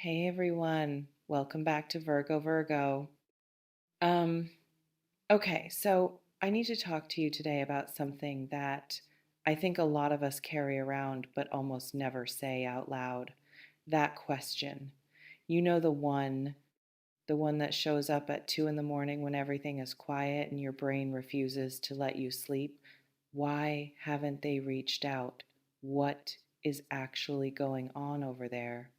Hey everyone, welcome back to Virgo. Um, okay, so I need to talk to you today about something that I think a lot of us carry around but almost never say out loud. That question. You know the one that shows up at 2 in the morning when everything is quiet and your brain refuses to let you sleep. Why haven't they reached out? What is actually going on over there?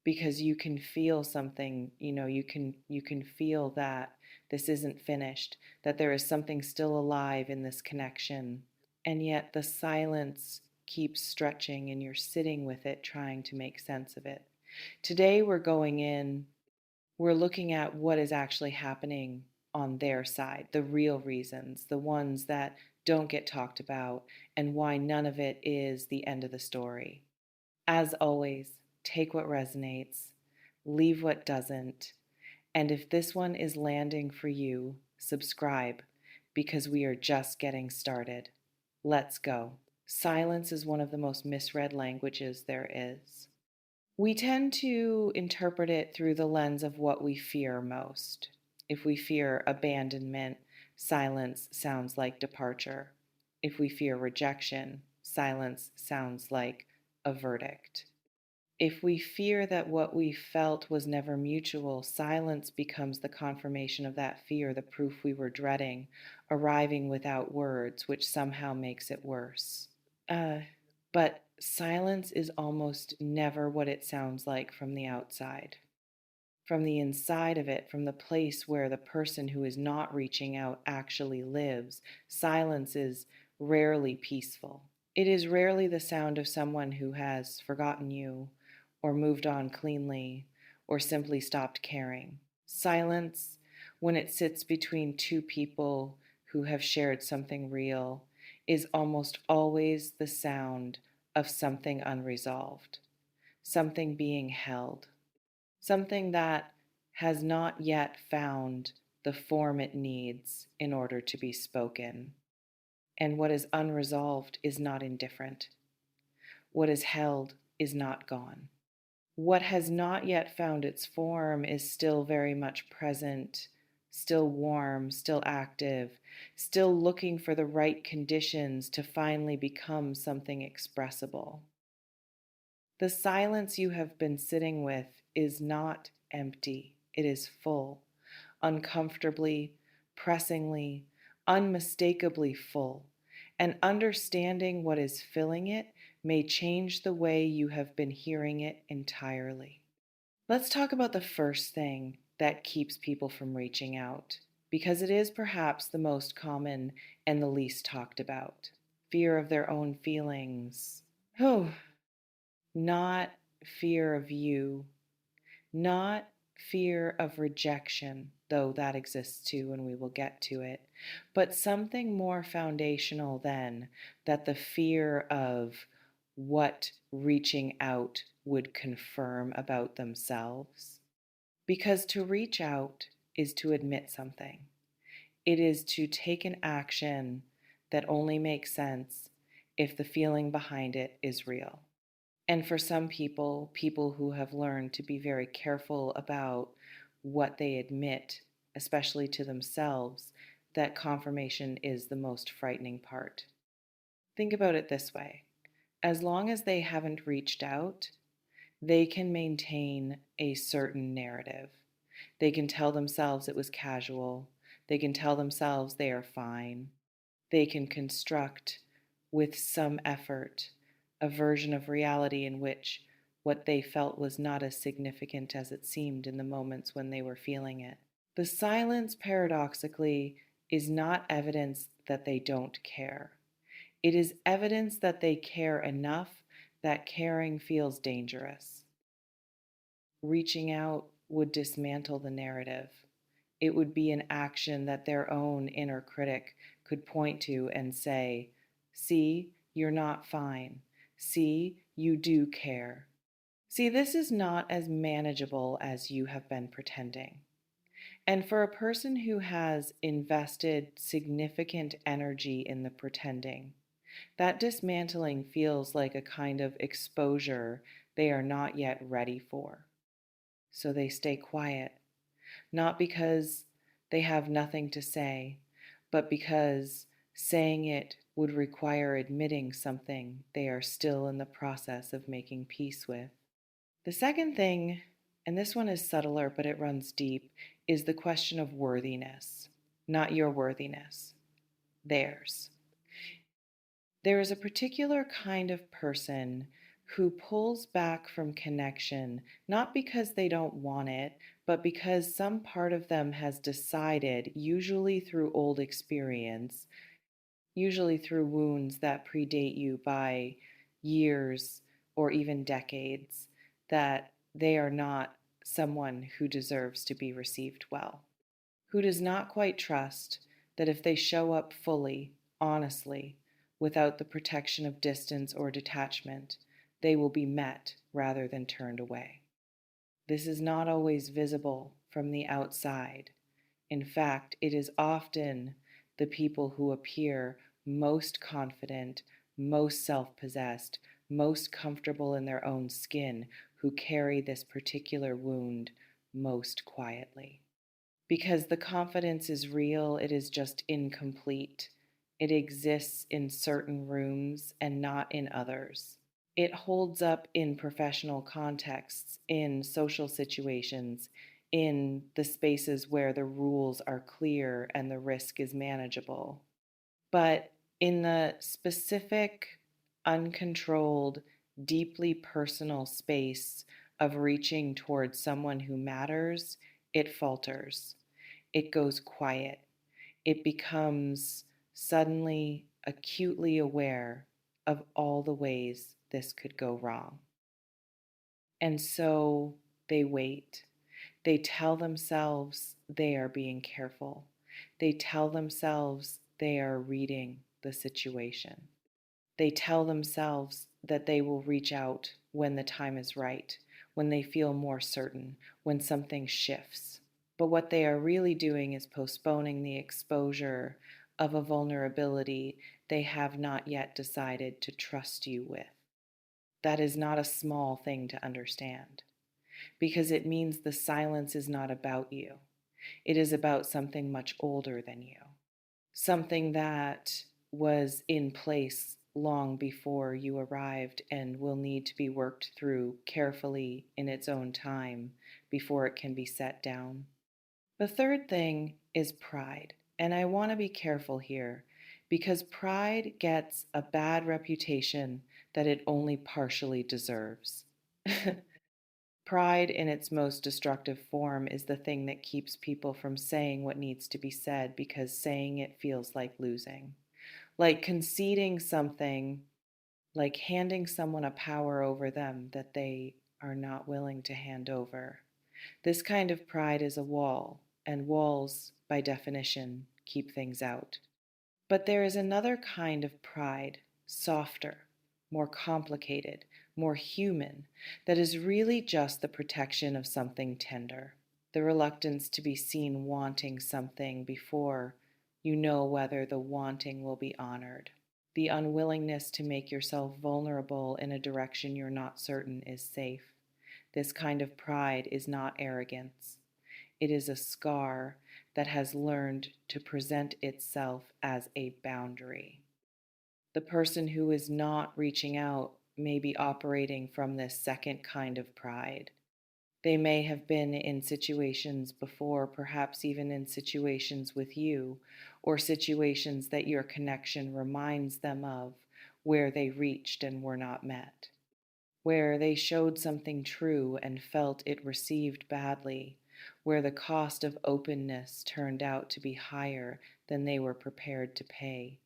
Because you can feel something, you can feel that this isn't finished, that there is something still alive in this connection, and yet the silence keeps stretching and you're sitting with it trying to make sense of it. Today we're looking at what is actually happening on their side, the real reasons, the ones that don't get talked about, and why none of it is the end of the story. As always, take what resonates, leave what doesn't, and if this one is landing for you, subscribe because we are just getting started. Let's go. Silence is one of the most misread languages there is. We tend to interpret it through the lens of what we fear most. If we fear abandonment, silence sounds like departure. If we fear rejection, silence sounds like a verdict. If we fear that what we felt was never mutual, silence becomes the confirmation of that fear, the proof we were dreading, arriving without words, which somehow makes it worse. Uh, but silence is almost never what it sounds like from the outside. From the inside of it, from the place where the person who is not reaching out actually lives, silence is rarely peaceful. It is rarely the sound of someone who has forgotten you, or moved on cleanly, or simply stopped caring. Silence, when it sits between two people who have shared something real, is almost always the sound of something unresolved, something being held, something that has not yet found the form it needs in order to be spoken. And what is unresolved is not indifferent. What is held is not gone. What has not yet found its form is still very much present, still warm, still active, still looking for the right conditions to finally become something expressible. The silence you have been sitting with is not empty, it is full, uncomfortably, pressingly, unmistakably full. And understanding what is filling it may change the way you have been hearing it entirely. Let's talk about the first thing that keeps people from reaching out, because it is perhaps the most common and the least talked about: fear of their own feelings. Oh, not fear of you, not fear of rejection, though that exists too, and we will get to it, but something more foundational than that: the fear of what reaching out would confirm about themselves. Because to reach out is to admit something, it is to take an action that only makes sense if the feeling behind it is real. And for some people, people who have learned to be very careful about what they admit, especially to themselves, that confirmation is the most frightening part. Think about it this way: as long as they haven't reached out, they can maintain a certain narrative. They can tell themselves it was casual. They can tell themselves they are fine. They can construct, with some effort, a version of reality in which what they felt was not as significant as it seemed in the moments when they were feeling it. The silence, paradoxically, is not evidence that they don't care. It is evidence that they care enough that caring feels dangerous. Reaching out would dismantle the narrative. It would be an action that their own inner critic could point to and say, "See, you're not fine. See, you do care. See, this is not as manageable as you have been pretending." And for a person who has invested significant energy in the pretending, that dismantling feels like a kind of exposure they are not yet ready for. so they stay quiet, not because they have nothing to say, but because saying it would require admitting something they are still in the process of making peace with. The second thing, and this one is subtler but it runs deep, is the question of worthiness. Not your worthiness, theirs. There is a particular kind of person who pulls back from connection, not because they don't want it, but because some part of them has decided, usually through old experience, usually through wounds that predate you by years or even decades, that they are not someone who deserves to be received well, who does not quite trust that if they show up fully, honestly, without the protection of distance or detachment, they will be met rather than turned away. This is not always visible from the outside. In fact, it is often the people who appear most confident, most self possessed, most comfortable in their own skin who carry this particular wound most quietly. Because the confidence is real, it is just incomplete. It exists in certain rooms and not in others. It holds up in professional contexts, in social situations, in the spaces where the rules are clear and the risk is manageable. But in the specific, uncontrolled, deeply personal space of reaching towards someone who matters, it falters. It goes quiet. It becomes suddenly acutely aware of all the ways this could go wrong. And so they wait. They tell themselves they are being careful. They tell themselves they are reading the situation. They tell themselves that they will reach out when the time is right, when they feel more certain, when something shifts. But what they are really doing is postponing the exposure of a vulnerability they have not yet decided to trust you with. That is not a small thing to understand because it means the silence is not about you. It is about something much older than you, something that was in place long before you arrived and will need to be worked through carefully in its own time before it can be set down. The third thing is pride. And I want to be careful here because pride gets a bad reputation that it only partially deserves. Pride, in its most destructive form, is the thing that keeps people from saying what needs to be said because saying it feels like losing. Like conceding something, like handing someone a power over them that they are not willing to hand over. This kind of pride is a wall, and walls, by definition, keep things out. But there is another kind of pride, softer, more complicated, more human, that is really just the protection of something tender, the reluctance to be seen wanting something before you know whether the wanting will be honored. The unwillingness to make yourself vulnerable in a direction you're not certain is safe. This kind of pride is not arrogance. It is a scar that has learned to present itself as a boundary. The person who is not reaching out may be operating from this second kind of pride. They may have been in situations before, perhaps even in situations with you, or situations that your connection reminds them of, where they reached and were not met, where they showed something true and felt it received badly, where the cost of openness turned out to be higher than they were prepared to pay.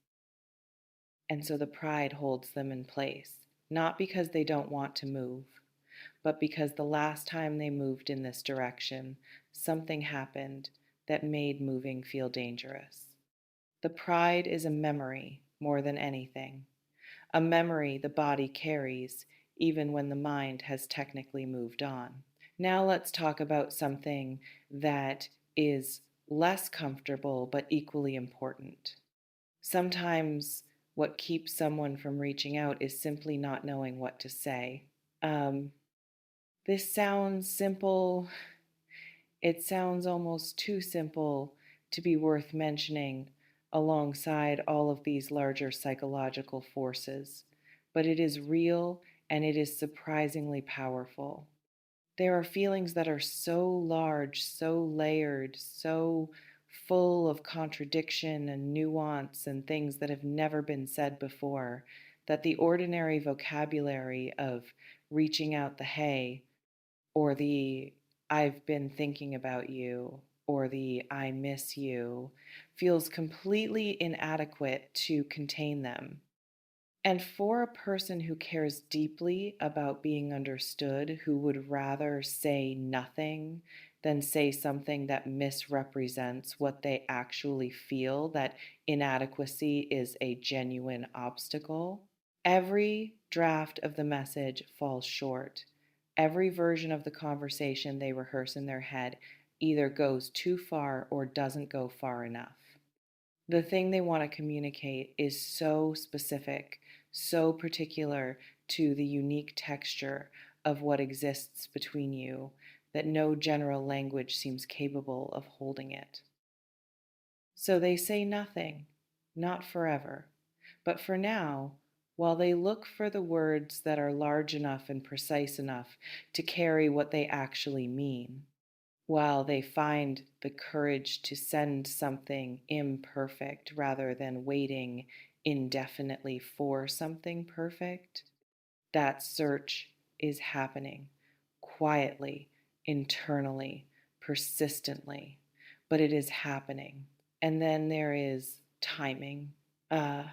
And so the pride holds them in place, not because they don't want to move, but because the last time they moved in this direction, something happened that made moving feel dangerous. The pride is a memory more than anything, a memory the body carries even when the mind has technically moved on. Now let's talk about something that is less comfortable but equally important. Sometimes what keeps someone from reaching out is simply not knowing what to say. Um, This sounds simple. It sounds almost too simple to be worth mentioning alongside all of these larger psychological forces, but it is real and it is surprisingly powerful. There are feelings that are so large, so layered, so full of contradiction and nuance and things that have never been said before that the ordinary vocabulary of reaching out the hey or the I've been thinking about you or the I miss you feels completely inadequate to contain them. And for a person who cares deeply about being understood, who would rather say nothing than say something that misrepresents what they actually feel, that inadequacy is a genuine obstacle, every draft of the message falls short. Every version of the conversation they rehearse in their head either goes too far or doesn't go far enough. The thing they want to communicate is so specific, so particular to the unique texture of what exists between you that no general language seems capable of holding it. So they say nothing, not forever, but for now, while they look for the words that are large enough and precise enough to carry what they actually mean, while they find the courage to send something imperfect rather than waiting indefinitely for something perfect, that search is happening quietly, internally, persistently, but it is happening. And then there is timing. Uh,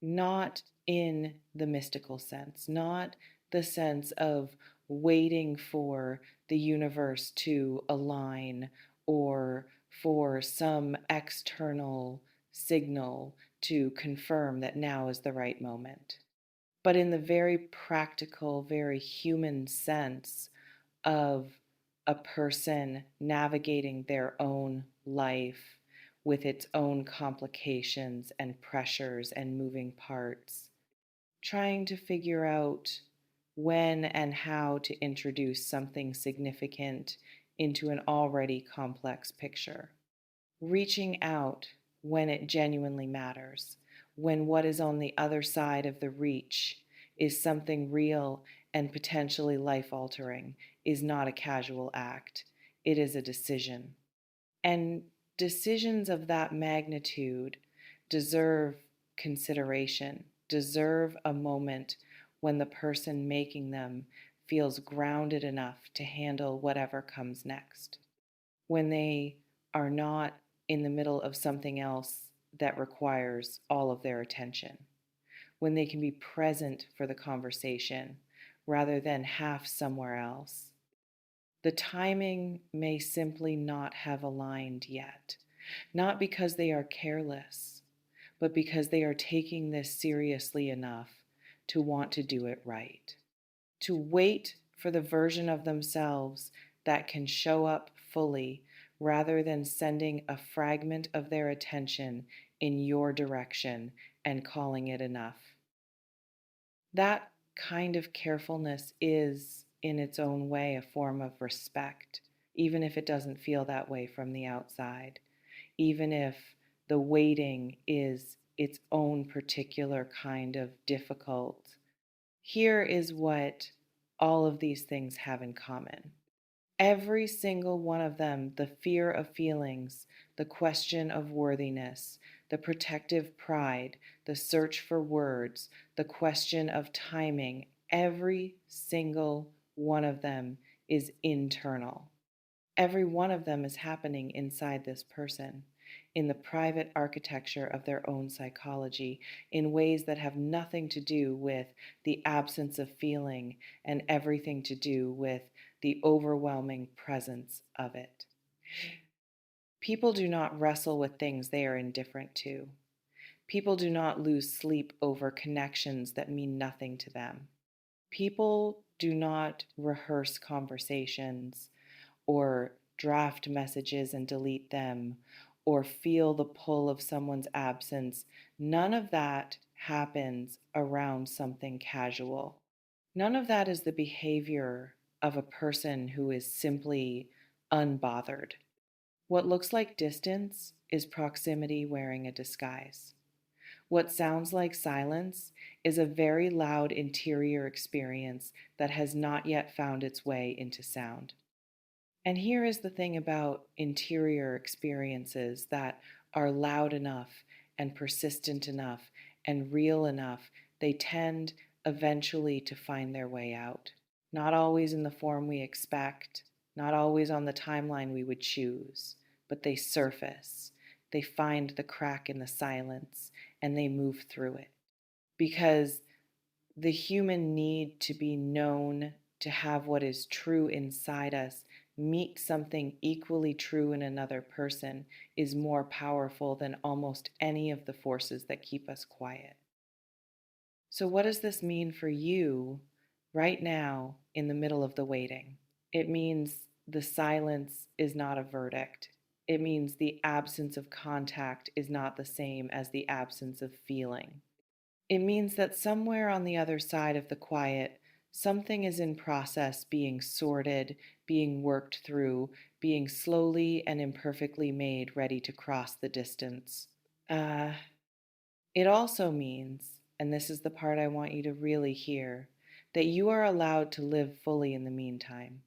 Not in the mystical sense, not the sense of waiting for the universe to align or for some external signal to confirm that now is the right moment, but in the very practical, very human sense of a person navigating their own life with its own complications and pressures and moving parts, trying to figure out when and how to introduce something significant into an already complex picture. Reaching out when it genuinely matters, when what is on the other side of the reach is something real and potentially life altering, is not a casual act. It is a decision. And decisions of that magnitude deserve consideration, deserve a moment when the person making them feels grounded enough to handle whatever comes next, when they are not in the middle of something else that requires all of their attention, when they can be present for the conversation rather than half somewhere else. The timing may simply not have aligned yet, not because they are careless, but because they are taking this seriously enough to want to do it right, to wait for the version of themselves that can show up fully rather than sending a fragment of their attention in your direction and calling it enough. That kind of carefulness is, in its own way, a form of respect, even if it doesn't feel that way from the outside, even if the waiting is its own particular kind of difficult. Here is what all of these things have in common. Every single one of them, the fear of feelings, the question of worthiness, the protective pride, the search for words, the question of timing, every single one of them is internal. Every one of them is happening inside this person, in the private architecture of their own psychology, in ways that have nothing to do with the absence of feeling and everything to do with the overwhelming presence of it. People do not wrestle with things they are indifferent to. People do not lose sleep over connections that mean nothing to them. People do not rehearse conversations or draft messages and delete them, or feel the pull of someone's absence. None of that happens around something casual. None of that is the behavior of a person who is simply unbothered. What looks like distance is proximity wearing a disguise. What sounds like silence is a very loud interior experience that has not yet found its way into sound. And here is the thing about interior experiences that are loud enough and persistent enough and real enough, they tend eventually to find their way out. Not always in the form we expect, not always on the timeline we would choose, but they surface. They find the crack in the silence and they move through it. Because the human need to be known, to have what is true inside us meet something equally true in another person is more powerful than almost any of the forces that keep us quiet. So, what does this mean for you right now in the middle of the waiting? It means the silence is not a verdict. It means the absence of contact is not the same as the absence of feeling. It means that somewhere on the other side of the quiet, something is in process being sorted, being worked through, being slowly and imperfectly made ready to cross the distance. Uh, it also means, and this is the part I want you to really hear, that you are allowed to live fully in the meantime.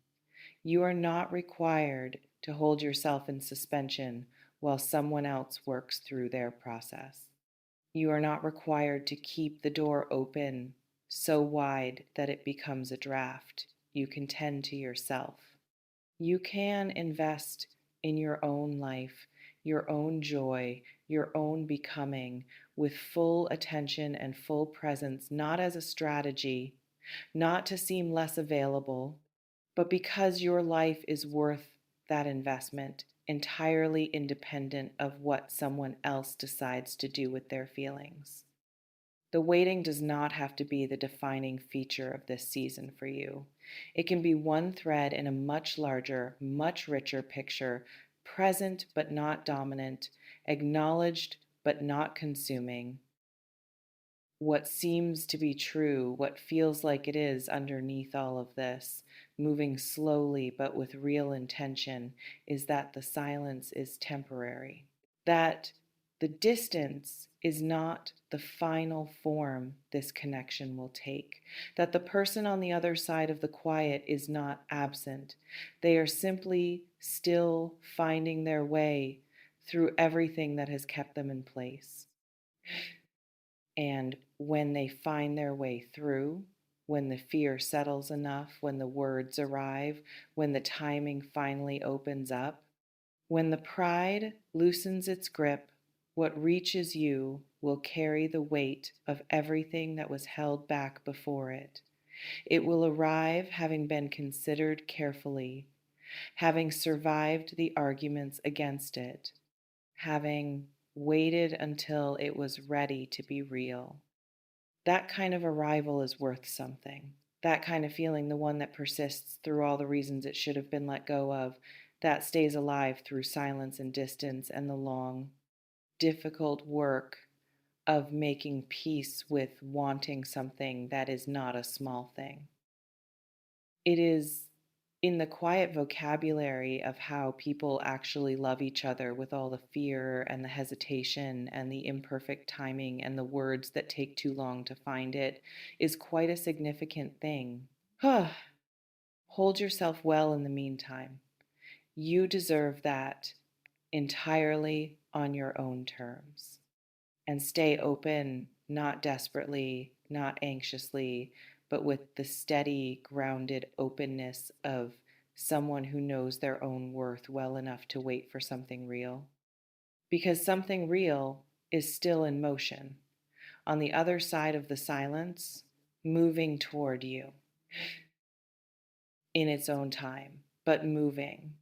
You are not required to hold yourself in suspension while someone else works through their process. You are not required to keep the door open so wide that it becomes a draft. You can tend to yourself. You can invest in your own life, your own joy, your own becoming with full attention and full presence, not as a strategy, not to seem less available, but because your life is worth that investment, entirely independent of what someone else decides to do with their feelings. The waiting does not have to be the defining feature of this season for you. It can be one thread in a much larger, much richer picture, present but not dominant, acknowledged but not consuming. What seems to be true, what feels like it is underneath all of this, moving slowly but with real intention, is that the silence is temporary. That the distance is not the final form this connection will take. That the person on the other side of the quiet is not absent. They are simply still finding their way through everything that has kept them in place. And when they find their way through, when the fear settles enough, when the words arrive, when the timing finally opens up, when the pride loosens its grip, what reaches you will carry the weight of everything that was held back before it. It will arrive having been considered carefully, having survived the arguments against it, having waited until it was ready to be real. That kind of arrival is worth something. That kind of feeling, the one that persists through all the reasons it should have been let go of, that stays alive through silence and distance and the long, difficult work of making peace with wanting something that is not a small thing. It is in the quiet vocabulary of how people actually love each other with all the fear and the hesitation and the imperfect timing and the words that take too long to find it is quite a significant thing. Hold yourself well in the meantime. You deserve that entirely on your own terms. And stay open, not desperately, not anxiously, but with the steady, grounded openness of someone who knows their own worth well enough to wait for something real. Because something real is still in motion, on the other side of the silence, moving toward you in its own time, but moving.